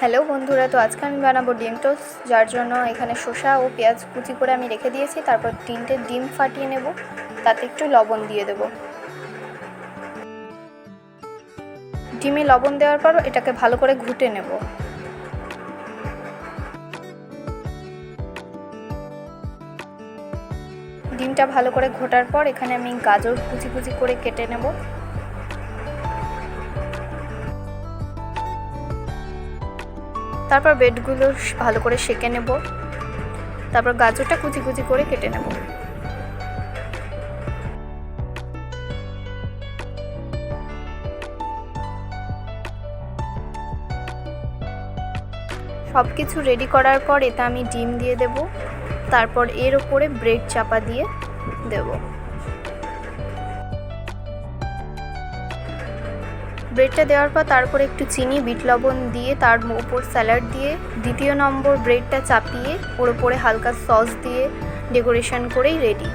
Hello বন্ধুরা, তো আজকে আমি বানাবো ডিম টোস্ট। যার জন্য এখানে শসা ও পেঁয়াজ কুচি করে আমি রেখে দিয়েছি। তারপর 3টে ডিম ফাটিয়ে নেব, তাতে একটু লবণ দিয়ে দেব। ডিমে লবণ দেওয়ার পর এটাকে ভালো করে ঘুটে নেব। ডিমটা ভালো করে ঘোটার পর এখানে আমি গাজর কুচি কুচি করে কেটে নেব। তারপর ব্রেডগুলো ভালো করে সেঁকে নেব। তারপর গাজরটা কুচি কুচি করে কেটে নেব। সব কিছু রেডি করার পর এতে আমি ডিম দিয়ে দেব। তারপর এর ওপরে ব্রেড চাপা দিয়ে দেব। ব্রেডটা দেওয়ার পর তারপর একটু চিনি, বিট লবণ দিয়ে তার উপর স্যালাড দিয়ে দ্বিতীয় নম্বর ব্রেডটা চাপিয়ে ওর ওপরে হালকা সস দিয়ে ডেকোরেশন করেই রেডি।